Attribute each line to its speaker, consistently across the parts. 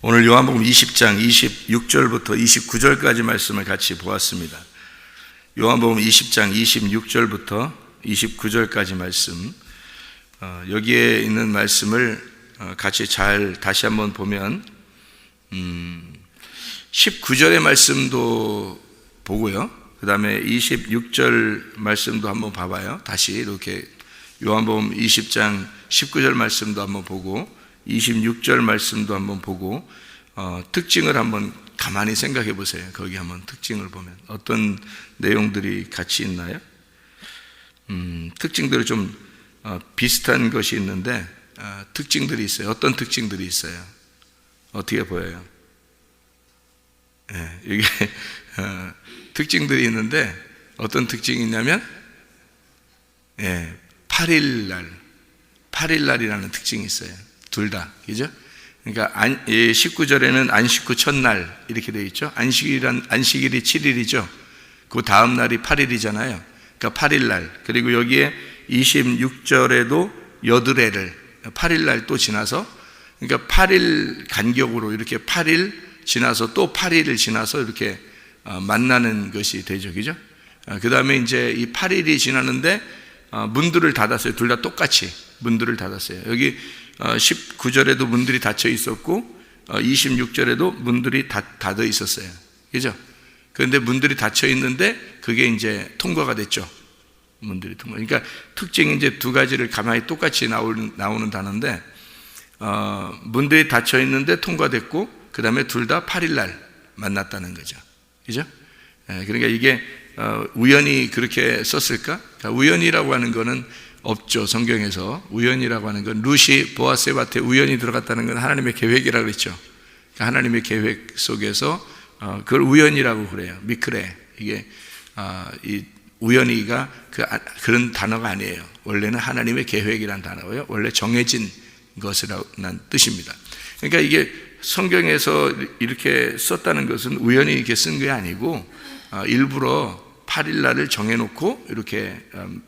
Speaker 1: 오늘 요한복음 20장 26절부터 29절까지 말씀을 같이 보았습니다. 요한복음 20장 26절부터 29절까지 말씀, 여기에 있는 말씀을 같이 잘 다시 한번 보면 19절의 말씀도 보고요, 그 다음에 26절 말씀도 한번 봐봐요. 다시 이렇게 요한복음 20장 19절 말씀도 한번 보고 26절 말씀도 한번 보고 특징을 한번 가만히 생각해 보세요. 거기 한번 특징을 보면 어떤 내용들이 같이 있나요? 특징들이 좀 비슷한 것이 있는데 특징들이 있어요. 어떤 특징들이 있어요? 어떻게 보여요? 여기 특징들이 있는데 어떤 특징이 있냐면 8일날이라는 특징이 있어요. 둘 다, 그죠? 그러니까 19절에는 안식 후 첫날 이렇게 되어 있죠. 안식일이 7일이죠. 그 다음 날이 8일이잖아요. 그러니까 8일날. 그리고 여기에 26절에도 여드레를 8일날 또 지나서, 그러니까 8일 간격으로 이렇게 8일 지나서 또 8일을 지나서 이렇게 만나는 것이 되죠, 그죠? 그 다음에 이제 이 8일이 지나는데 문들을 닫았어요. 둘 다 똑같이 문들을 닫았어요. 여기 19절에도 문들이 닫혀 있었고 26절에도 문들이 닫혀 있었어요, 그죠? 그런데 문들이 닫혀 있는데 그게 이제 통과가 됐죠. 문들이 통과. 그러니까 특징이 이제 두 가지를 가만히 똑같이 나오는 단어인데, 문들이 닫혀 있는데 통과됐고, 그 다음에 둘 다 8일날 만났다는 거죠, 그죠? 그러니까 이게 우연히 그렇게 썼을까? 그러니까 우연이라고 하는 거는 없죠. 성경에서 우연이라고 하는 건, 루시 보아스의 밭에 우연히 들어갔다는 건 하나님의 계획이라고 그랬죠. 그러니까 하나님의 계획 속에서 그걸 우연이라고 그래요. 미크레. 이게 이 우연히가 그런 단어가 아니에요. 원래는 하나님의 계획이라는 단어고요. 원래 정해진 것이라는 뜻입니다. 그러니까 이게 성경에서 이렇게 썼다는 것은 우연히 이렇게 쓴 게 아니고 일부러 8일날을 정해놓고 이렇게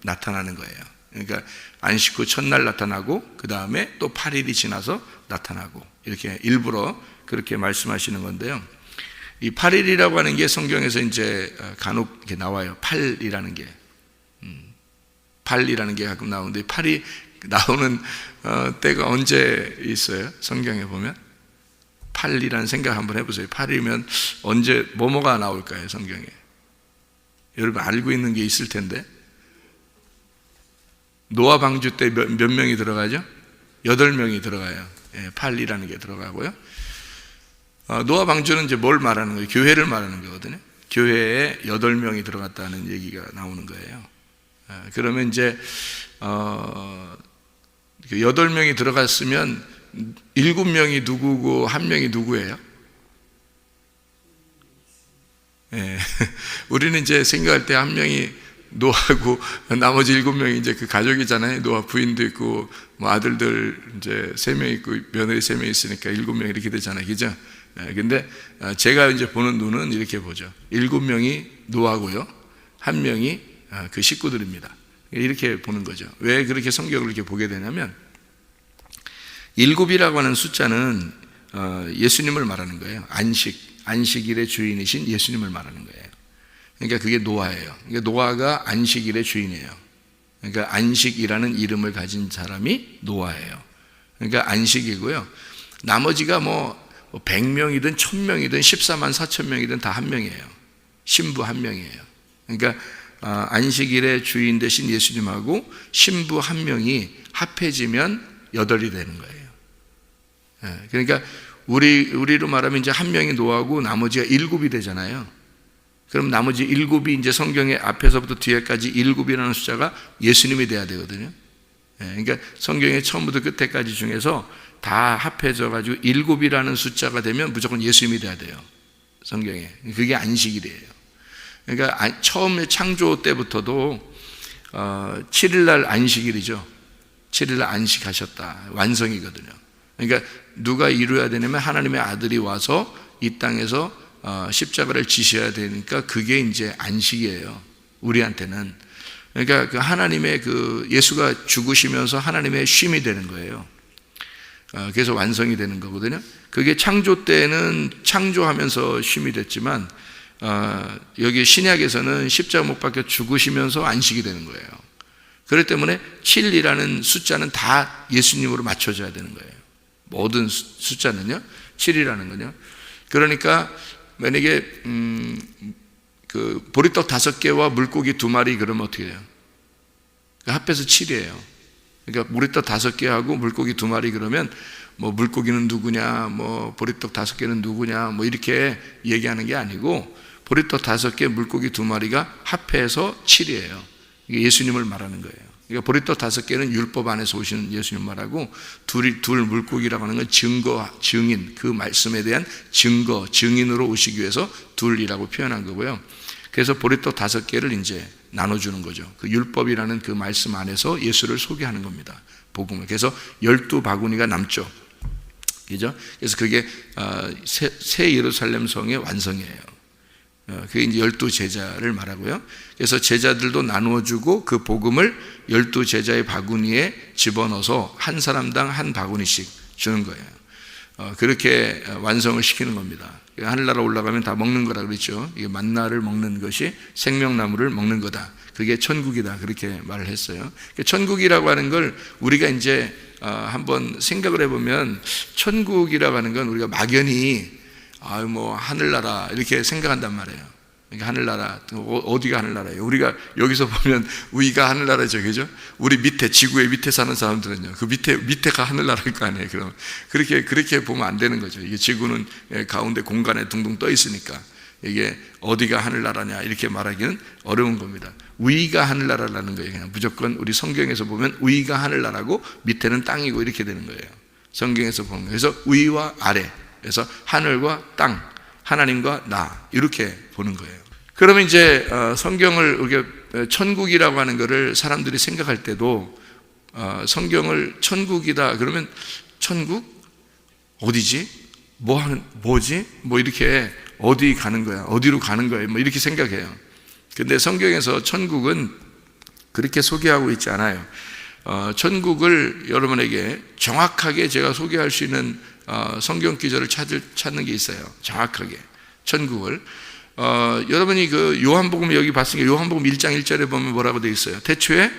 Speaker 1: 나타나는 거예요. 그러니까 안식 후 첫날 나타나고 그 다음에 또 8일이 지나서 나타나고, 이렇게 일부러 그렇게 말씀하시는 건데요. 이 8일이라고 하는 게 성경에서 이제 간혹 이렇게 나와요. 8이라는 게 8이라는 게 가끔 나오는데, 8이 나오는 때가 언제 있어요? 성경에 보면 8이라는 생각 한번 해보세요. 8이면 언제 뭐가 나올까요? 성경에 여러분 알고 있는 게 있을 텐데. 노아 방주 때 몇 명이 들어가죠? 8명이 들어가요. 8이라는 게 들어가고요. 노아 방주는 이제 뭘 말하는 거예요? 교회를 말하는 거거든요. 교회에 8명이 들어갔다는 얘기가 나오는 거예요. 그러면 이제 8명이 들어갔으면 7명이 누구고 1명이 누구예요? 우리는 이제 생각할 때 1명이 노아하고 나머지 7명이 이제 그 가족이잖아요. 노아 부인도 있고 뭐 아들들 이제 3명 있고 며느리 3명 있으니까 7명 이렇게 되잖아요, 그죠? 근데 제가 이제 보는 눈은 이렇게 보죠. 7명이 노아고요, 1명이 그 식구들입니다. 이렇게 보는 거죠. 왜 그렇게 성경을 이렇게 보게 되냐면, 7이라고 하는 숫자는 예수님을 말하는 거예요. 안식일의 주인이신 예수님을 말하는 거예요. 그러니까 그게 노아예요. 그러니까 노아가 안식일의 주인이에요. 그러니까 안식이라는 이름을 가진 사람이 노아예요. 그러니까 안식이고요. 나머지가 뭐 100명이든 1000명이든 14만 4천 명이든 다 1명이에요. 신부 1명이에요. 그러니까 안식일의 주인 되신 예수님하고 신부 1명이 합해지면 8이 되는 거예요. 그러니까 우리로 말하면 이제 1명이 노아고 나머지가 7이 되잖아요. 그럼 나머지 7이 이제 성경의 앞에서부터 뒤에까지 7이라는 숫자가 예수님이 돼야 되거든요. 그러니까 성경의 처음부터 끝에까지 중에서 다 합해져 가지고 7이라는 숫자가 되면 무조건 예수님이 돼야 돼요, 성경에. 그게 안식일이에요. 그러니까 처음에 창조 때부터도 7일날 안식일이죠. 7일날 안식하셨다, 완성이거든요. 그러니까 누가 이루어야 되냐면 하나님의 아들이 와서 이 땅에서 십자가를 지셔야 되니까 그게 이제 안식이에요, 우리한테는. 그러니까 그 하나님의 그 예수가 죽으시면서 하나님의 쉼이 되는 거예요. 그래서 완성이 되는 거거든요. 그게 창조 때는 창조하면서 쉼이 됐지만 여기 신약에서는 십자가 못 박혀 죽으시면서 안식이 되는 거예요. 그렇기 때문에 7이라는 숫자는 다 예수님으로 맞춰져야 되는 거예요. 모든 숫자는요 7이라는 거요. 그러니까 만약에 그 보리떡 5개와 물고기 2마리 그러면 어떻게 돼요? 합해서 7이에요. 그러니까 보리떡 5개하고 물고기 2마리 그러면 뭐 물고기는 누구냐, 뭐 보리떡 5개는 누구냐, 뭐 이렇게 얘기하는 게 아니고 보리떡 5개, 물고기 2마리가 합해서 7이에요. 이게 예수님을 말하는 거예요. 그러니까 보리떡 5개는 율법 안에서 오시는 예수님 말하고 둘 물고기라고 하는 건 증거, 증인, 그 말씀에 대한 증거, 증인으로 오시기 위해서 둘이라고 표현한 거고요. 그래서 보리떡 5개를 이제 나눠주는 거죠. 그 율법이라는 그 말씀 안에서 예수를 소개하는 겁니다. 복음을. 그래서 12바구니가 남죠. 그죠? 그래서 그게 새 예루살렘 성의 완성이에요. 그게 이제 12제자를 말하고요. 그래서 제자들도 나누어주고 그 복음을 12제자의 바구니에 집어넣어서 한 사람당 한 바구니씩 주는 거예요. 그렇게 완성을 시키는 겁니다. 하늘나라 올라가면 다 먹는 거라 그랬죠. 이게 만나를 먹는 것이 생명나무를 먹는 거다. 그게 천국이다. 그렇게 말을 했어요. 천국이라고 하는 걸 우리가 이제 한번 생각을 해보면 천국이라고 하는 건 우리가 막연히 뭐 하늘나라 이렇게 생각한단 말이에요. 그러니까 하늘나라, 어디가 하늘나라예요? 우리가 여기서 보면 위가 하늘나라죠, 그죠? 우리 밑에, 지구의 밑에 사는 사람들은요, 그 밑에가 하늘나라일 거 아니에요. 그럼 그렇게 보면 안 되는 거죠. 이게 지구는 가운데 공간에 둥둥 떠 있으니까 이게 어디가 하늘나라냐 이렇게 말하기는 어려운 겁니다. 위가 하늘나라라는 거예요. 그냥 무조건 우리 성경에서 보면 위가 하늘나라고 밑에는 땅이고 이렇게 되는 거예요. 성경에서 보면. 그래서 위와 아래. 그래서 하늘과 땅, 하나님과 나 이렇게 보는 거예요. 그러면 이제 성경을 이렇게 천국이라고 하는 것을 사람들이 생각할 때도 성경을 천국이다 그러면 천국 어디지? 뭐지? 뭐 이렇게 어디 가는 거야? 어디로 가는 거야? 뭐 이렇게 생각해요. 근데 성경에서 천국은 그렇게 소개하고 있지 않아요. 천국을 여러분에게 정확하게 제가 소개할 수 있는 성경 기절을 찾는 게 있어요. 정확하게 천국을 여러분이 그 요한복음 여기 봤으니까 요한복음 1장 1절에 보면 뭐라고 되어 있어요? 태초에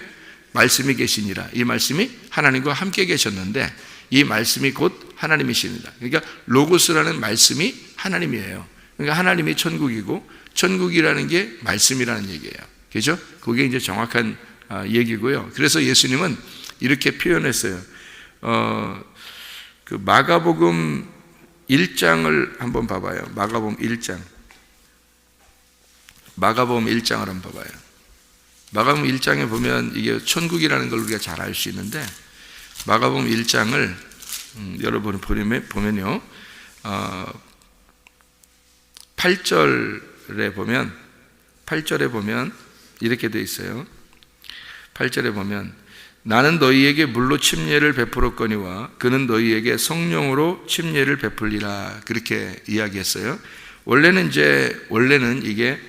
Speaker 1: 말씀이 계시니라. 이 말씀이 하나님과 함께 계셨는데 이 말씀이 곧 하나님이십니다. 그러니까 로고스라는 말씀이 하나님이에요. 그러니까 하나님이 천국이고 천국이라는 게 말씀이라는 얘기예요. 그죠? 그게 이제 정확한 얘기고요. 그래서 예수님은 이렇게 표현했어요. 그 마가복음 1장을 한번 봐봐요. 마가복음 1장. 마가복음 1장을 한번 봐봐요. 마가복음 1장에 보면 이게 천국이라는 걸 우리가 잘 알 수 있는데 마가복음 1장을 여러분이 보면요. 8절에 보면 이렇게 되어 있어요. 8절에 보면 나는 너희에게 물로 침례를 베풀었거니와 그는 너희에게 성령으로 침례를 베풀리라 그렇게 이야기했어요. 원래는 이게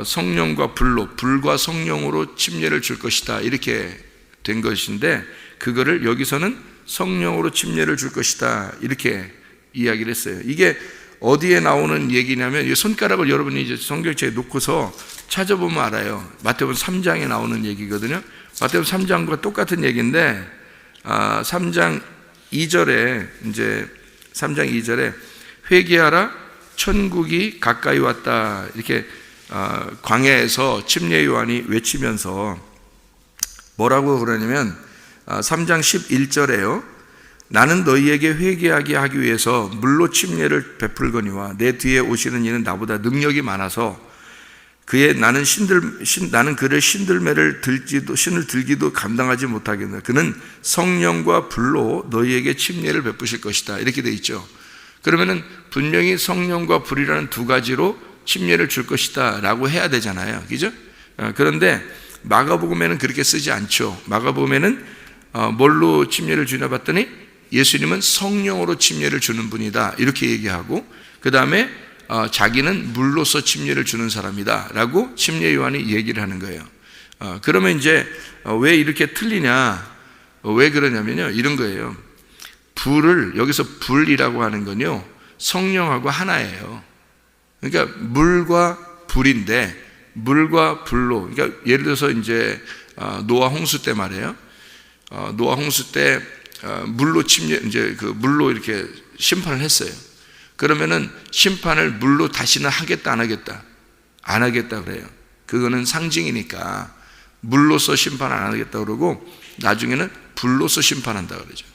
Speaker 1: 성령과 불과 성령으로 침례를 줄 것이다 이렇게 된 것인데 그거를 여기서는 성령으로 침례를 줄 것이다 이렇게 이야기를 했어요. 이게 어디에 나오는 얘기냐면 이 손가락을 여러분이 이제 성경책에 놓고서 찾아보면 알아요. 마태복음 3장에 나오는 얘기거든요. 마태복음 3장과 똑같은 얘기인데 3장 2절에 이제 3장 2절에 회개하라 천국이 가까이 왔다 이렇게 광야에서 침례 요한이 외치면서 뭐라고 그러냐면 3장 11절에요. 나는 너희에게 회개하게 하기 위해서 물로 침례를 베풀거니와 내 뒤에 오시는 이는 나보다 능력이 많아서 나는 그를 신을 들기도 감당하지 못하겠노라. 그는 성령과 불로 너희에게 침례를 베푸실 것이다 이렇게 돼 있죠. 그러면은 분명히 성령과 불이라는 두 가지로 침례를 줄 것이다 라고 해야 되잖아요. 그죠? 그런데 마가복음에는 그렇게 쓰지 않죠. 마가복음에는 뭘로 침례를 주냐 봤더니 예수님은 성령으로 침례를 주는 분이다 이렇게 얘기하고 그 다음에 자기는 물로서 침례를 주는 사람이다 라고 침례 요한이 얘기를 하는 거예요. 그러면 이제 왜 이렇게 틀리냐 왜 그러냐면요 이런 거예요. 불을, 여기서 불이라고 하는 건요, 성령하고 하나예요. 그러니까 물과 불인데, 물과 불로, 그러니까 예를 들어서 이제 노아 홍수 때 말이에요. 노아 홍수 때 물로 이제 그 물로 이렇게 심판을 했어요. 그러면은 심판을 물로 다시는 하겠다, 안 하겠다? 안 하겠다 그래요. 그거는 상징이니까 물로서 심판 안 하겠다 그러고, 나중에는 불로서 심판한다 그러죠.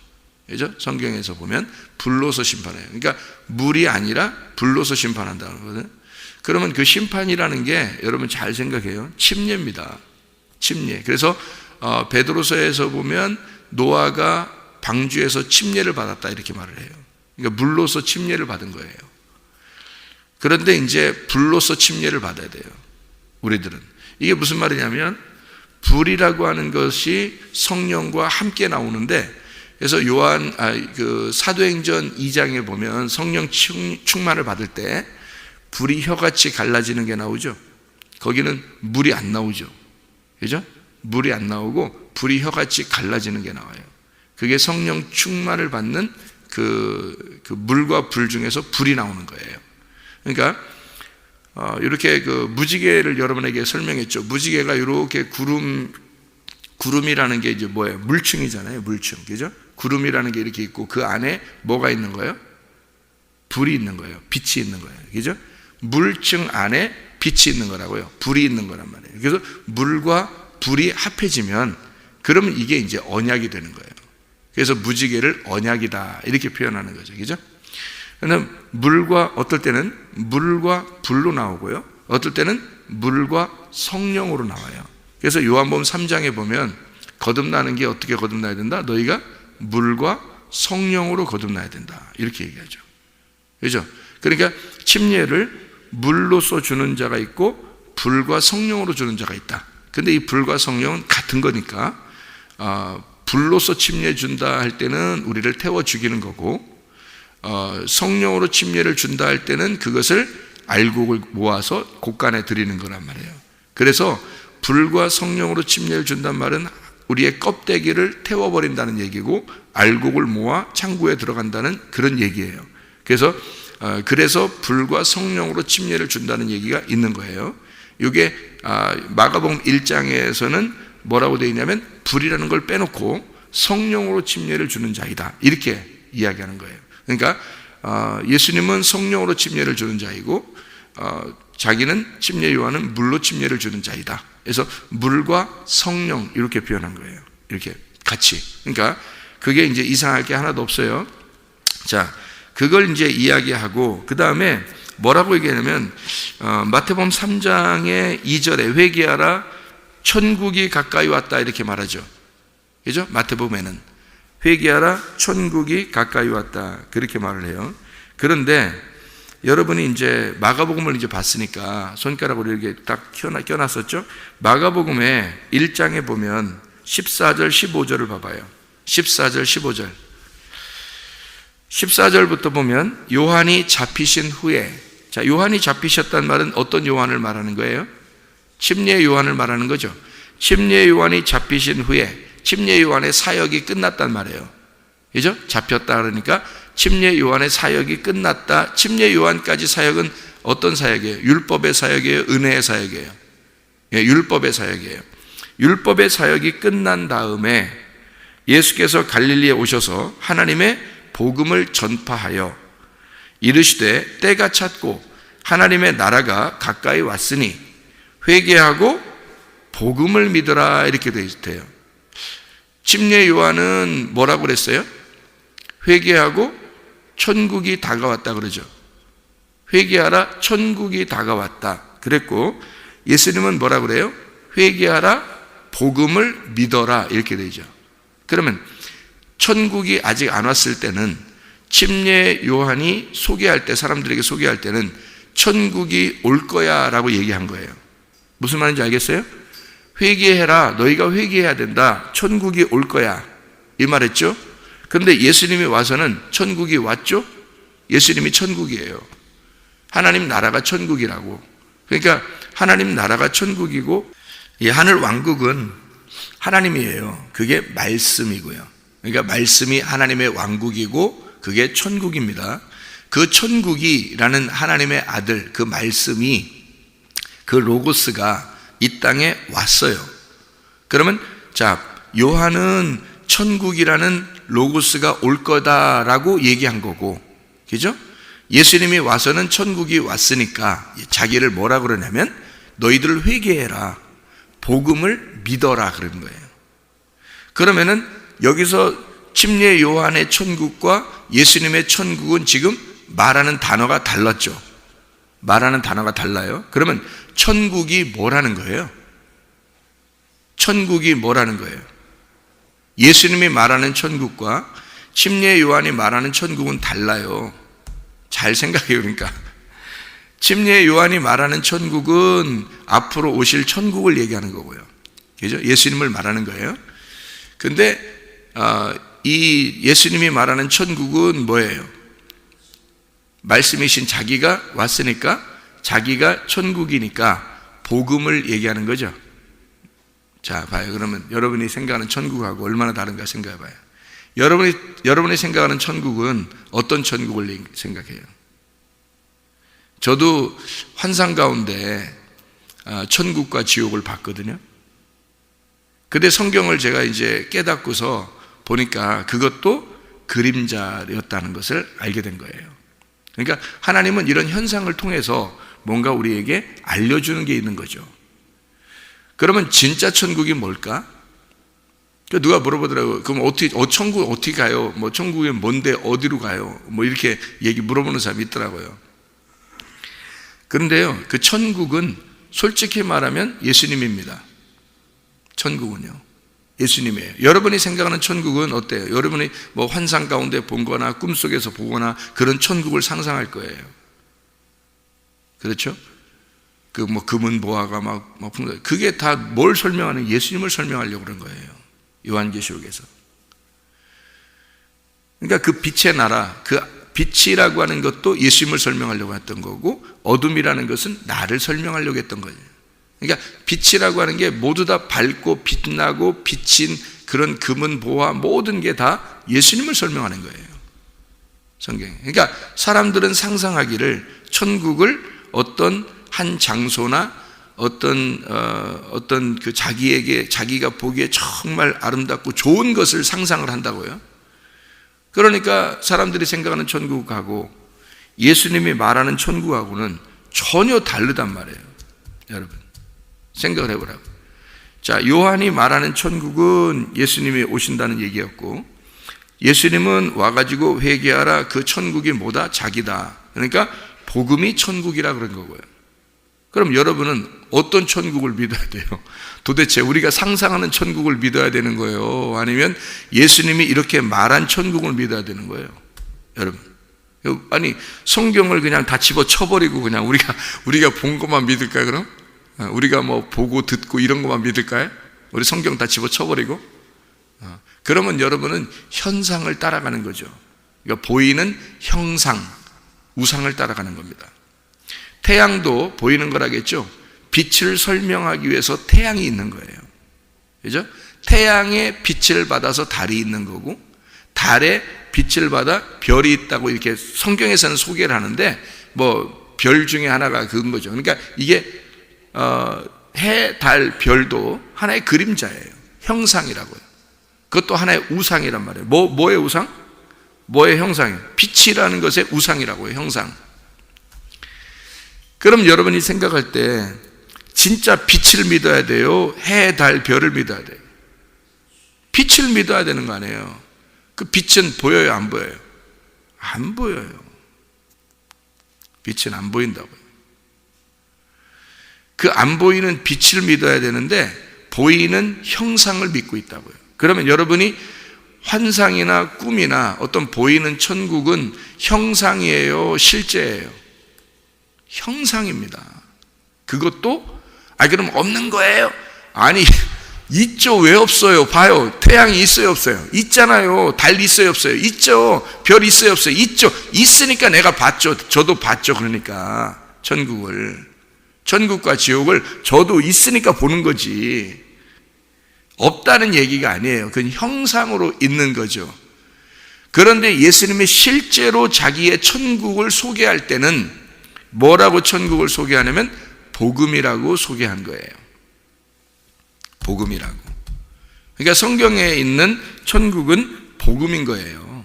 Speaker 1: 그죠? 성경에서 보면 불로서 심판해요. 그러니까 물이 아니라 불로서 심판한다 그러거든요. 그러면 그 심판이라는 게 여러분 잘 생각해요. 침례입니다. 침례. 그래서 베드로서에서 보면 노아가 방주에서 침례를 받았다 이렇게 말을 해요. 그러니까 물로서 침례를 받은 거예요. 그런데 이제 불로서 침례를 받아야 돼요. 우리들은. 이게 무슨 말이냐면, 불이라고 하는 것이 성령과 함께 나오는데, 그래서 그 사도행전 2장에 보면 성령 충만을 받을 때 불이 혀같이 갈라지는 게 나오죠. 거기는 물이 안 나오죠. 그죠? 물이 안 나오고 불이 혀같이 갈라지는 게 나와요. 그게 성령 충만을 받는 그 물과 불 중에서 불이 나오는 거예요. 그러니까 이렇게 그 무지개를 여러분에게 설명했죠. 무지개가 이렇게 구름이라는 게 이제 뭐예요? 물층이잖아요. 물층. 그죠? 구름이라는 게 이렇게 있고 그 안에 뭐가 있는 거예요? 불이 있는 거예요. 빛이 있는 거예요. 그죠? 물층 안에 빛이 있는 거라고요. 불이 있는 거란 말이에요. 그래서 물과 불이 합해지면 그러면 이게 이제 언약이 되는 거예요. 그래서 무지개를 언약이다 이렇게 표현하는 거죠. 그죠? 그러면 물과, 어떨 때는 물과 불로 나오고요. 어떨 때는 물과 성령으로 나와요. 그래서 요한복음 3장에 보면 거듭나는 게 어떻게 거듭나야 된다? 너희가 물과 성령으로 거듭나야 된다. 이렇게 얘기하죠. 그죠? 그러니까 침례를 물로서 주는 자가 있고 불과 성령으로 주는 자가 있다. 근데 이 불과 성령은 같은 거니까 불로서 침례 준다 할 때는 우리를 태워 죽이는 거고, 성령으로 침례를 준다 할 때는 그것을 알곡을 모아서 곳간에 드리는 거란 말이에요. 그래서 불과 성령으로 침례를 준단 말은 우리의 껍데기를 태워버린다는 얘기고, 알곡을 모아 창고에 들어간다는 그런 얘기예요. 그래서 불과 성령으로 침례를 준다는 얘기가 있는 거예요. 이게 마가복음 1장에서는 뭐라고 되어 있냐면 불이라는 걸 빼놓고 성령으로 침례를 주는 자이다 이렇게 이야기하는 거예요. 그러니까 예수님은 성령으로 침례를 주는 자이고, 자기는 침례 요한은 물로 침례를 주는 자이다. 그래서 물과 성령 이렇게 표현한 거예요. 이렇게 같이. 그러니까 그게 이제 이상할 게 하나도 없어요. 자, 그걸 이제 이야기하고 그 다음에 뭐라고 얘기하냐면 마태복음 3장의 2절에 회개하라 천국이 가까이 왔다 이렇게 말하죠. 그죠? 마태복음에는 회개하라 천국이 가까이 왔다 그렇게 말을 해요. 그런데 여러분이 이제 마가복음을 이제 봤으니까 손가락으로 이렇게 딱 껴놨었죠? 마가복음의 1장에 보면 14절 15절을 봐봐요. 14절 15절 14절부터 보면 요한이 잡히신 후에, 자, 요한이 잡히셨단 말은 어떤 요한을 말하는 거예요? 침례 요한을 말하는 거죠. 침례 요한이 잡히신 후에 침례 요한의 사역이 끝났단 말이에요. 그죠? 잡혔다 그러니까 침례 요한의 사역이 끝났다. 침례 요한까지 사역은 어떤 사역이에요? 율법의 사역이에요? 은혜의 사역이에요? 예, 율법의 사역이에요. 율법의 사역이 끝난 다음에 예수께서 갈릴리에 오셔서 하나님의 복음을 전파하여 이르시되 때가 찼고 하나님의 나라가 가까이 왔으니 회개하고 복음을 믿으라 이렇게 되어 있대요. 침례 요한은 뭐라고 그랬어요? 회개하고 천국이 다가왔다 그러죠. 회개하라 천국이 다가왔다 그랬고, 예수님은 뭐라고 그래요? 회개하라 복음을 믿어라 이렇게 되죠. 그러면 천국이 아직 안 왔을 때는 침례 요한이 소개할 때, 사람들에게 소개할 때는 천국이 올 거야 라고 얘기한 거예요. 무슨 말인지 알겠어요? 회개해라, 너희가 회개해야 된다, 천국이 올 거야 이 말했죠. 그런데 예수님이 와서는 천국이 왔죠. 예수님이 천국이에요. 하나님 나라가 천국이라고. 그러니까 하나님 나라가 천국이고 이 하늘 왕국은 하나님이에요. 그게 말씀이고요. 그러니까 말씀이 하나님의 왕국이고 그게 천국입니다. 그 천국이라는 하나님의 아들, 그 말씀이, 그 로고스가 이 땅에 왔어요. 그러면 자, 요한은 천국이라는 로고스가 올 거다라고 얘기한 거고, 그죠? 예수님이 와서는 천국이 왔으니까 자기를 뭐라 그러냐면 너희들 회개해라, 복음을 믿어라 그런 거예요. 그러면은 여기서 침례 요한의 천국과 예수님의 천국은 지금 말하는 단어가 달랐죠. 말하는 단어가 달라요. 그러면 천국이 뭐라는 거예요? 천국이 뭐라는 거예요? 예수님이 말하는 천국과 침례 요한이 말하는 천국은 달라요. 잘 생각해요. 그러니까 침례 요한이 말하는 천국은 앞으로 오실 천국을 얘기하는 거고요. 그죠? 예수님을 말하는 거예요. 근데 이 예수님이 말하는 천국은 뭐예요? 말씀이신 자기가 왔으니까 자기가 천국이니까 복음을 얘기하는 거죠. 자, 봐요. 그러면 여러분이 생각하는 천국하고 얼마나 다른가 생각해 봐요. 여러분이 생각하는 천국은 어떤 천국을 생각해요? 저도 환상 가운데 천국과 지옥을 봤거든요. 근데 성경을 제가 이제 깨닫고서 보니까 그것도 그림자였다는 것을 알게 된 거예요. 그러니까 하나님은 이런 현상을 통해서 뭔가 우리에게 알려주는 게 있는 거죠. 그러면 진짜 천국이 뭘까? 누가 물어보더라고요. 그럼 천국 어떻게 가요? 뭐 천국에 뭔데 어디로 가요? 뭐 이렇게 물어보는 사람이 있더라고요. 그런데요, 그 천국은 솔직히 말하면 예수님입니다. 천국은요, 예수님이에요. 여러분이 생각하는 천국은 어때요? 여러분이 뭐 환상 가운데 본 거나 꿈속에서 보거나 그런 천국을 상상할 거예요. 그렇죠? 그 뭐 금은 보화가 막 그게 다 뭘 설명하는, 예수님을 설명하려고 그런 거예요. 요한계시록에서. 그러니까 그 빛의 나라, 그 빛이라고 하는 것도 예수님을 설명하려고 했던 거고, 어둠이라는 것은 나를 설명하려고 했던 거예요. 그러니까 빛이라고 하는 게 모두 다 밝고 빛나고 비친 그런 금은 보화, 모든 게 다 예수님을 설명하는 거예요, 성경에. 그러니까 사람들은 상상하기를 천국을 어떤 한 장소나 어떤 그 자기가 보기에 정말 아름답고 좋은 것을 상상을 한다고요. 그러니까 사람들이 생각하는 천국하고 예수님이 말하는 천국하고는 전혀 다르단 말이에요. 여러분, 생각을 해보라고. 자, 요한이 말하는 천국은 예수님이 오신다는 얘기였고, 예수님은 와가지고 회개하라, 그 천국이 뭐다? 자기다. 그러니까 복음이 천국이라 그런 거고요. 그럼 여러분은 어떤 천국을 믿어야 돼요? 도대체 우리가 상상하는 천국을 믿어야 되는 거예요? 아니면 예수님이 이렇게 말한 천국을 믿어야 되는 거예요? 여러분, 아니 성경을 그냥 다 집어 쳐버리고 그냥 우리가 본 것만 믿을까요? 그럼 우리가 뭐 보고 듣고 이런 것만 믿을까요? 우리 성경 다 집어 쳐버리고? 그러면 여러분은 현상을 따라가는 거죠. 그러니까 보이는 형상, 우상을 따라가는 겁니다. 태양도 보이는 거라겠죠. 빛을 설명하기 위해서 태양이 있는 거예요. 그죠? 태양의 빛을 받아서 달이 있는 거고, 달의 빛을 받아 별이 있다고 이렇게 성경에서는 소개를 하는데, 뭐 별 중에 하나가 그건 거죠. 그러니까 이게 해, 달, 별도 하나의 그림자예요. 형상이라고요. 그것도 하나의 우상이란 말이에요. 뭐의 우상? 뭐의 형상이에요? 빛이라는 것의 우상이라고요. 형상. 그럼 여러분이 생각할 때 진짜 빛을 믿어야 돼요? 해, 달, 별을 믿어야 돼요? 빛을 믿어야 되는 거 아니에요? 그 빛은 보여요? 안 보여요? 안 보여요. 빛은 안 보인다고요. 그 안 보이는 빛을 믿어야 되는데 보이는 형상을 믿고 있다고요. 그러면 여러분이 환상이나 꿈이나 어떤 보이는 천국은 형상이에요? 실제예요? 형상입니다. 그것도 그럼 없는 거예요? 아니, 있죠. 왜 없어요? 봐요. 태양이 있어요, 없어요? 있잖아요. 달 있어요, 없어요? 있죠. 별 있어요, 없어요? 있죠. 있으니까 내가 봤죠. 저도 봤죠. 그러니까 천국과 지옥을 저도 있으니까 보는 거지. 없다는 얘기가 아니에요. 그건 형상으로 있는 거죠. 그런데 예수님이 실제로 자기의 천국을 소개할 때는 뭐라고 천국을 소개하냐면 복음이라고 소개한 거예요. 복음이라고. 그러니까 성경에 있는 천국은 복음인 거예요.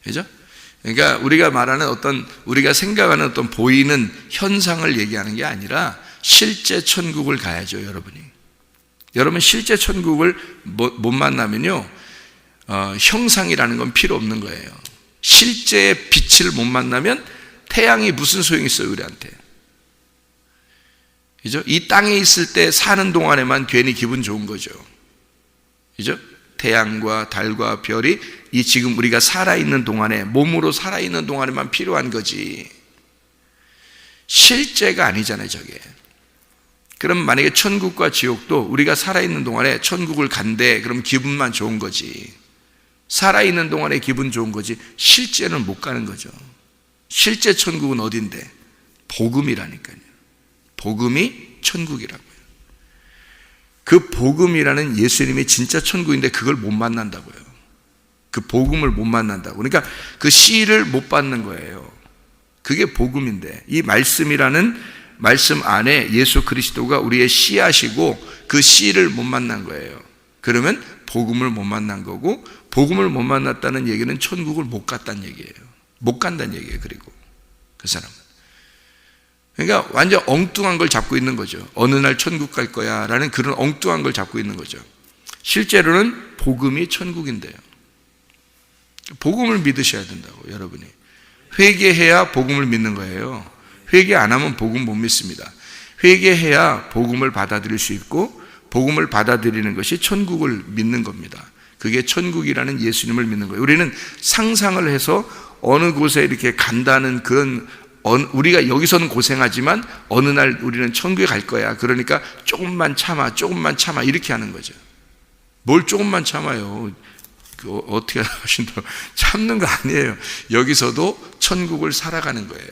Speaker 1: 그죠? 그러니까 우리가 말하는 우리가 생각하는 어떤 보이는 현상을 얘기하는 게 아니라 실제 천국을 가야죠, 여러분이. 여러분 실제 천국을 못 만나면요, 형상이라는 건 필요 없는 거예요. 실제의 빛을 못 만나면 태양이 무슨 소용이 있어요, 우리한테. 그죠? 이 땅에 있을 때 사는 동안에만 괜히 기분 좋은 거죠. 그죠? 태양과 달과 별이 이 지금 우리가 살아있는 동안에, 몸으로 살아있는 동안에만 필요한 거지. 실제가 아니잖아요, 저게. 그럼 만약에 천국과 지옥도 우리가 살아있는 동안에 천국을 간대, 그럼 기분만 좋은 거지. 살아있는 동안에 기분 좋은 거지, 실제는 못 가는 거죠. 실제 천국은 어딘데? 복음이라니까요. 복음이 천국이라고요. 그 복음이라는 예수님이 진짜 천국인데 그걸 못 만난다고요. 그 복음을 못 만난다고. 그러니까 그 씨를 못 받는 거예요. 그게 복음인데, 이 말씀이라는 말씀 안에 예수 그리스도가 우리의 씨앗이고 그 씨를 못 만난 거예요. 그러면 복음을 못 만난 거고, 복음을 못 만났다는 얘기는 천국을 못 갔다는 얘기예요. 못 간다는 얘기예요. 그리고 그 사람은, 그러니까 완전 엉뚱한 걸 잡고 있는 거죠. 어느 날 천국 갈 거야 라는 그런 엉뚱한 걸 잡고 있는 거죠. 실제로는 복음이 천국인데요. 복음을 믿으셔야 된다고, 여러분이. 회개해야 복음을 믿는 거예요. 회개 안 하면 복음 못 믿습니다. 회개해야 복음을 받아들일 수 있고, 복음을 받아들이는 것이 천국을 믿는 겁니다. 그게 천국이라는 예수님을 믿는 거예요. 우리는 상상을 해서 어느 곳에 이렇게 간다는 그런, 우리가 여기서는 고생하지만 어느 날 우리는 천국에 갈 거야. 그러니까 조금만 참아, 조금만 참아, 이렇게 하는 거죠. 뭘 조금만 참아요. 어떻게 하신다고. 참는 거 아니에요. 여기서도 천국을 살아가는 거예요.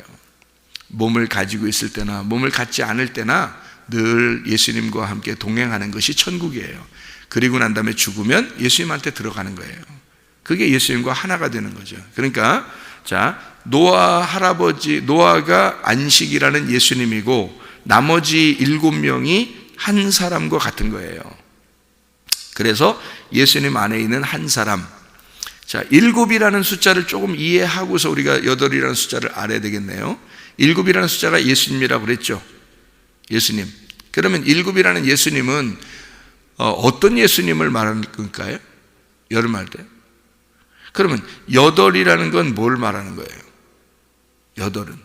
Speaker 1: 몸을 가지고 있을 때나 몸을 갖지 않을 때나 늘 예수님과 함께 동행하는 것이 천국이에요. 그리고 난 다음에 죽으면 예수님한테 들어가는 거예요. 그게 예수님과 하나가 되는 거죠. 그러니까 자, 노아가 안식이라는 예수님이고 나머지 7명이 한 사람과 같은 거예요. 그래서 예수님 안에 있는 한 사람. 자, 7이라는 숫자를 조금 이해하고서 우리가 8이라는 숫자를 알아야 되겠네요. 7이라는 숫자가 예수님이라고 그랬죠. 예수님. 그러면 7이라는 예수님은 어떤 예수님을 말하는 걸까요? 여름 할 때. 그러면 8이라는 건 뭘 말하는 거예요? 8은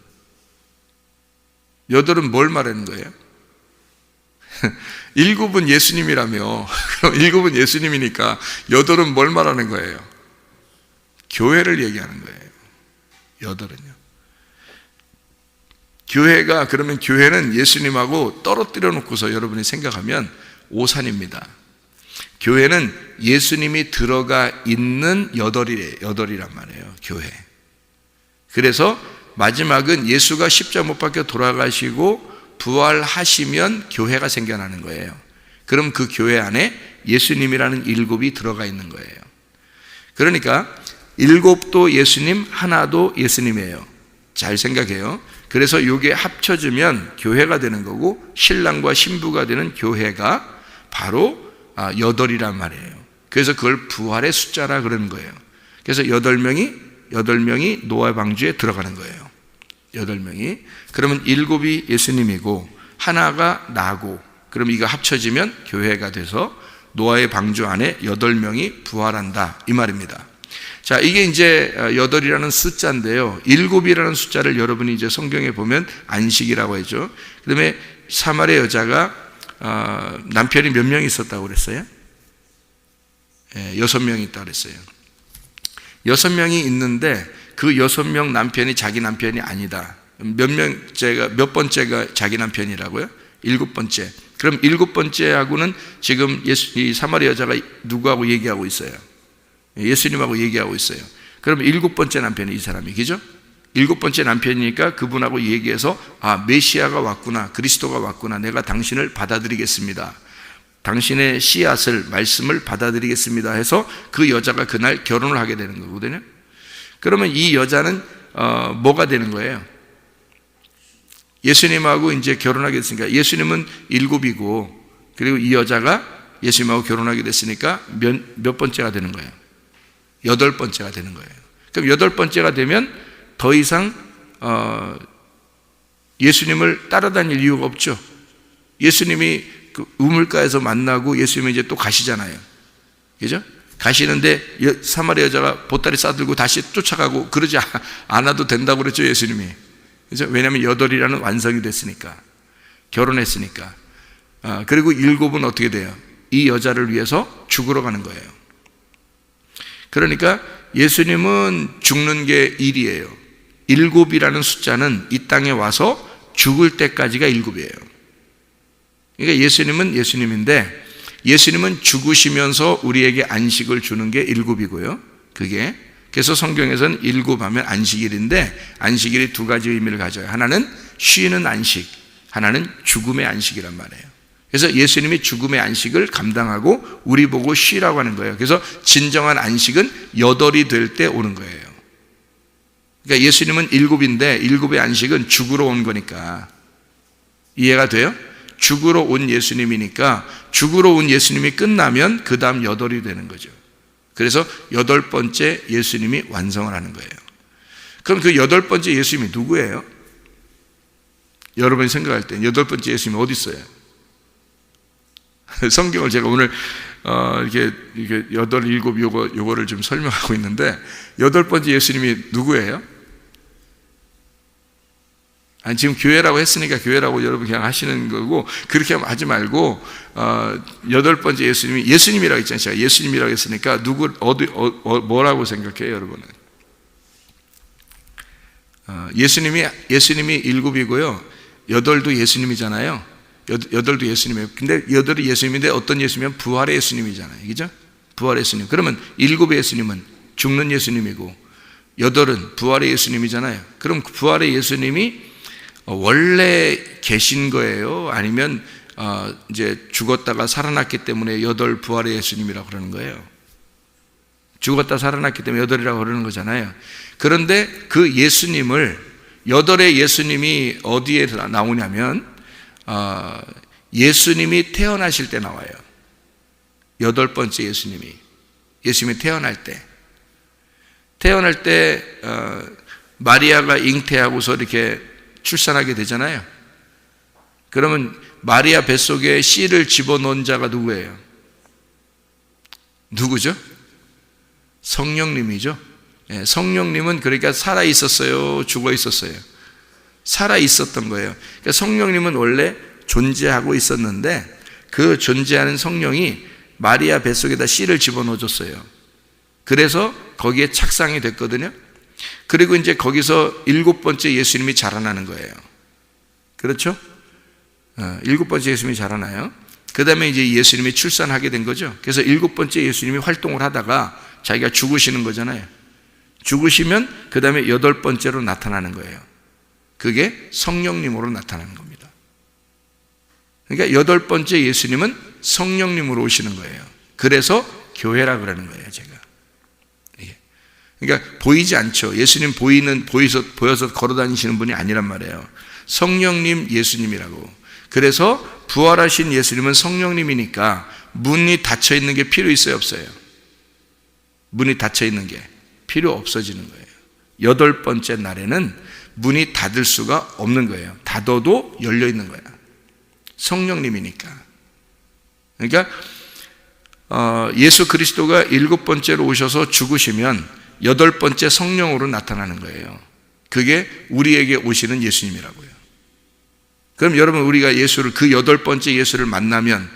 Speaker 1: 뭘 말하는 거예요? 7은 예수님이라며. 그럼 7은 예수님이니까 8은 뭘 말하는 거예요? 교회를 얘기하는 거예요. 8은요. 교회가, 그러면 교회는 예수님하고 떨어뜨려 놓고서 여러분이 생각하면 오산입니다. 교회는 예수님이 들어가 있는 8이란 말이에요. 교회. 그래서 마지막은 예수가 십자가 못 박혀 돌아가시고 부활하시면 교회가 생겨나는 거예요. 그럼 그 교회 안에 예수님이라는 7이 들어가 있는 거예요. 그러니까 7도 예수님, 하나도 예수님이에요. 잘 생각해요. 그래서 이게 합쳐지면 교회가 되는 거고, 신랑과 신부가 되는 교회가 바로 8이란 말이에요. 그래서 그걸 부활의 숫자라 그러는 거예요. 그래서 8명이 노아 방주에 들어가는 거예요. 8명이. 그러면 7이 예수님이고 하나가 나고, 그럼 이거 합쳐지면 교회가 돼서 노아의 방주 안에 8명이 부활한다, 이 말입니다. 자, 이게 이제 8이라는 숫자인데요. 7이라는 숫자를 여러분이 이제 성경에 보면 안식이라고 하죠. 그 다음에 사마리아 여자가 남편이 몇 명이 있었다고 그랬어요? 6명이 있다고 그랬어요. 6명이 있는데 그 6명 남편이 자기 남편이 아니다. 몇 번째가 자기 남편이라고요? 7번째. 그럼 7번째하고는 지금 이 사마리아 여자가 누구하고 얘기하고 있어요? 예수님하고 얘기하고 있어요. 그럼 7번째 남편이 이 사람이, 그죠? 7번째 남편이니까 그분하고 얘기해서, 메시아가 왔구나, 그리스도가 왔구나, 내가 당신을 받아들이겠습니다. 당신의 씨앗을 말씀을 받아들이겠습니다 해서 그 여자가 그날 결혼을 하게 되는 거거든요. 그러면 이 여자는 뭐가 되는 거예요? 예수님하고 이제 결혼하게 됐으니까 예수님은 7이고 그리고 이 여자가 예수님하고 결혼하게 됐으니까 몇 번째가 되는 거예요? 8번째가 되는 거예요. 그럼 8번째가 되면 더 이상 예수님을 따라다닐 이유가 없죠. 예수님이 그 우물가에서 만나고 예수님이 이제 또 가시잖아요. 그죠? 가시는데 사마리아 여자가 보따리 싸들고 다시 쫓아가고 그러지 않아도 된다고 그랬죠, 예수님이. 그죠? 왜냐하면 8이라는 완성이 됐으니까. 결혼했으니까. 그리고 7은 어떻게 돼요? 이 여자를 위해서 죽으러 가는 거예요. 그러니까 예수님은 죽는 게 1이에요. 7이라는 숫자는 이 땅에 와서 죽을 때까지가 7이에요. 그러니까 예수님은 예수님인데 예수님은 죽으시면서 우리에게 안식을 주는 게 7이고요. 그게 그래서 성경에서는 7 하면 안식일인데 안식일이 2가지 의미를 가져요. 하나는 쉬는 안식, 하나는 죽음의 안식이란 말이에요. 그래서 예수님이 죽음의 안식을 감당하고 우리 보고 쉬라고 하는 거예요. 그래서 진정한 안식은 8이 될 때 오는 거예요. 그러니까 예수님은 7인데 7의 안식은 죽으러 온 거니까. 이해가 돼요? 죽으러 온 예수님이니까 죽으러 온 예수님이 끝나면 그 다음 8이 되는 거죠. 그래서 8번째 예수님이 완성을 하는 거예요. 그럼 그 8번째 예수님이 누구예요? 여러분이 생각할 때 8번째 예수님이 어디 있어요? 성경을 제가 오늘 이렇게 8, 7 요거를 좀 설명하고 있는데 8번째 예수님이 누구예요? 아니, 지금 교회라고 했으니까 교회라고 여러분 그냥 하시는 거고 그렇게 하지 말고 8번째 예수님이 예수님이라고 했잖아요. 제가 예수님이라고 했으니까 누구 뭐라고 생각해요, 여러분은? 예수님이 7이고요. 8도 예수님이잖아요. 8도 예수님이에요. 근데 8이 예수님인데 어떤 예수님이면 부활의 예수님이잖아요. 그죠? 부활의 예수님. 그러면 7의 예수님은 죽는 예수님이고 8은 부활의 예수님이잖아요. 그럼 부활의 예수님이 원래 계신 거예요? 아니면 이제 죽었다가 살아났기 때문에 8 부활의 예수님이라고 그러는 거예요. 죽었다 살아났기 때문에 8이라고 그러는 거잖아요. 그런데 그 예수님을 8의 예수님이 어디에 나오냐면 예수님이 태어나실 때 나와요. 8번째 예수님이 태어날 때 마리아가 잉태하고서 이렇게 출산하게 되잖아요. 그러면 마리아 뱃속에 씨를 집어넣은 자가 누구예요? 누구죠? 성령님이죠. 성령님은 그러니까 살아 있었어요, 죽어 있었어요? 살아 있었던 거예요. 그러니까 성령님은 원래 존재하고 있었는데 그 존재하는 성령이 마리아 뱃속에다 씨를 집어넣어 줬어요. 그래서 거기에 착상이 됐거든요. 그리고 이제 거기서 7번째 예수님이 자라나는 거예요. 그렇죠? 7번째 예수님이 자라나요. 그 다음에 이제 예수님이 출산하게 된 거죠. 그래서 7번째 예수님이 활동을 하다가 자기가 죽으시는 거잖아요. 죽으시면 그 다음에 8번째로 나타나는 거예요. 그게 성령님으로 나타나는 겁니다. 그러니까 8번째 예수님은 성령님으로 오시는 거예요. 그래서 교회라 그러는 거예요, 제가. 그러니까 보이지 않죠. 예수님 보여서 걸어 다니시는 분이 아니란 말이에요. 성령님 예수님이라고. 그래서 부활하신 예수님은 성령님이니까 문이 닫혀 있는 게 필요 있어요, 없어요? 문이 닫혀 있는 게 필요 없어지는 거예요. 8번째 날에는 문이 닫을 수가 없는 거예요. 닫아도 열려 있는 거야. 성령님이니까. 그러니까 예수 그리스도가 7번째로 오셔서 죽으시면 8번째 성령으로 나타나는 거예요. 그게 우리에게 오시는 예수님이라고요. 그럼 여러분, 우리가 예수를, 그 8번째 예수를 만나면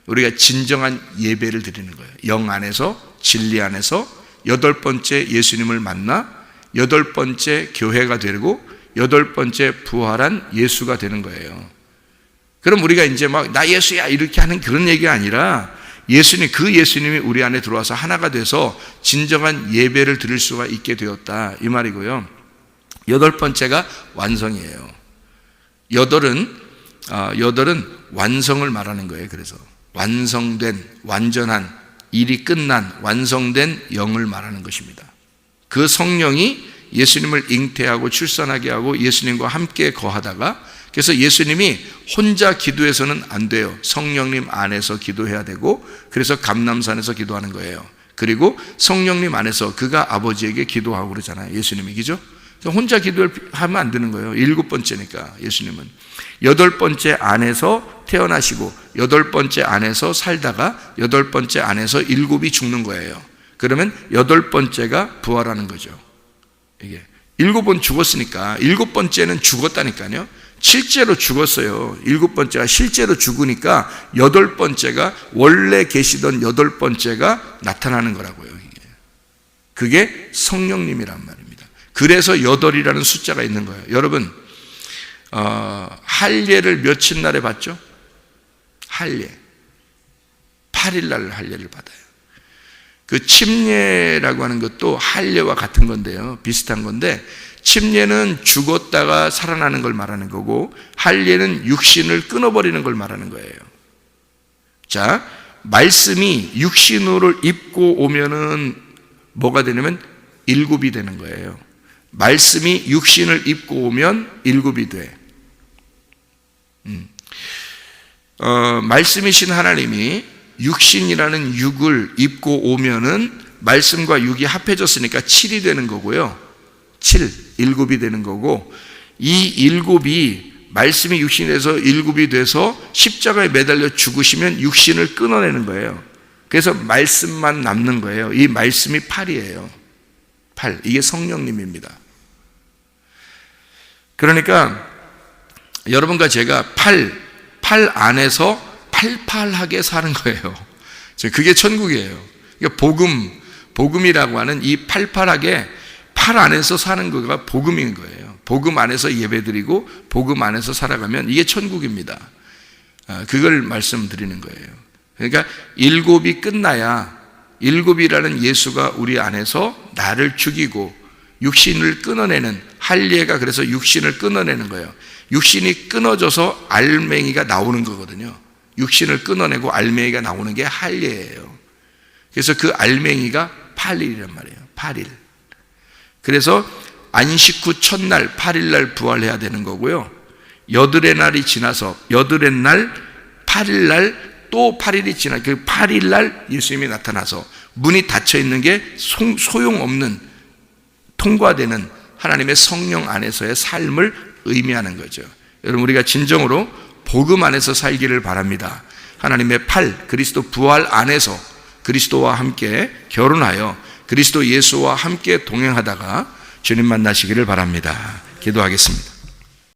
Speaker 1: 우리가 진정한 예배를 드리는 거예요. 영 안에서, 진리 안에서 8번째 예수님을 만나 8번째 교회가 되고 8번째 부활한 예수가 되는 거예요. 그럼 우리가 이제 막 나 예수야 이렇게 하는 그런 얘기가 아니라 예수님, 그 예수님이 우리 안에 들어와서 하나가 돼서 진정한 예배를 드릴 수가 있게 되었다, 이 말이고요. 8번째가 완성이에요. 8은 완성을 말하는 거예요. 그래서 완성된, 완전한, 일이 끝난, 완성된 영을 말하는 것입니다. 그 성령이 예수님을 잉태하고 출산하게 하고 예수님과 함께 거하다가, 그래서 예수님이 혼자 기도해서는 안 돼요. 성령님 안에서 기도해야 되고, 그래서 감람산에서 기도하는 거예요. 그리고 성령님 안에서 그가 아버지에게 기도하고 그러잖아요. 예수님이, 그죠? 혼자 기도하면 안 되는 거예요. 7번째니까 예수님은 8번째 안에서 태어나시고 8번째 안에서 살다가 8번째 안에서 7이 죽는 거예요. 그러면 8번째가 부활하는 거죠. 이게 7번 죽었으니까 7번째는 죽었다니까요. 실제로 죽었어요. 7번째가 실제로 죽으니까 8번째가 원래 계시던 8번째가 나타나는 거라고요. 그게 성령님이란 말입니다. 그래서 8이라는 숫자가 있는 거예요. 여러분, 할례를 며칠 날에 받죠? 할례 8일 할례를 받아요. 그 침례라고 하는 것도 할례와 같은 건데요, 비슷한 건데, 침례는 죽었다가 살아나는 걸 말하는 거고, 할례는 육신을 끊어버리는 걸 말하는 거예요. 자, 말씀이 육신으로 입고 오면은 뭐가 되냐면 7이 되는 거예요. 말씀이 육신을 입고 오면 7이 돼. 말씀이신 하나님이 육신이라는 육을 입고 오면은 말씀과 육이 합해졌으니까 7이 되는 거고요. 7이 되는 거고, 이 7이 말씀이 육신이 돼서 7이 돼서 십자가에 매달려 죽으시면 육신을 끊어내는 거예요. 그래서 말씀만 남는 거예요. 이 말씀이 8이에요. 8. 이게 성령님입니다. 그러니까 여러분과 제가 8 안에서 팔팔하게 사는 거예요. 그게 천국이에요. 그러니까 복음이라고 하는 이 팔팔하게 8 안에서 사는 거가 복음인 거예요. 복음 안에서 예배드리고 복음 안에서 살아가면 이게 천국입니다. 그걸 말씀드리는 거예요. 그러니까 7이 끝나야, 7이라는 예수가 우리 안에서 나를 죽이고 육신을 끊어내는, 할례가 그래서 육신을 끊어내는 거예요. 육신이 끊어져서 알맹이가 나오는 거거든요. 육신을 끊어내고 알맹이가 나오는 게 할례예요. 그래서 그 알맹이가 8일이란 말이에요. 8일. 그래서 안식 후 첫날 8일날 부활해야 되는 거고요. 여드레 날이 지나서 여드레 날 8일날 또 8일이 지나, 그 8일날 예수님이 나타나서 문이 닫혀 있는 게 소용없는, 통과되는 하나님의 성령 안에서의 삶을 의미하는 거죠. 여러분, 우리가 진정으로 복음 안에서 살기를 바랍니다. 하나님의 그리스도 부활 안에서 그리스도와 함께 결혼하여 그리스도 예수와 함께 동행하다가 주님 만나시기를 바랍니다. 기도하겠습니다.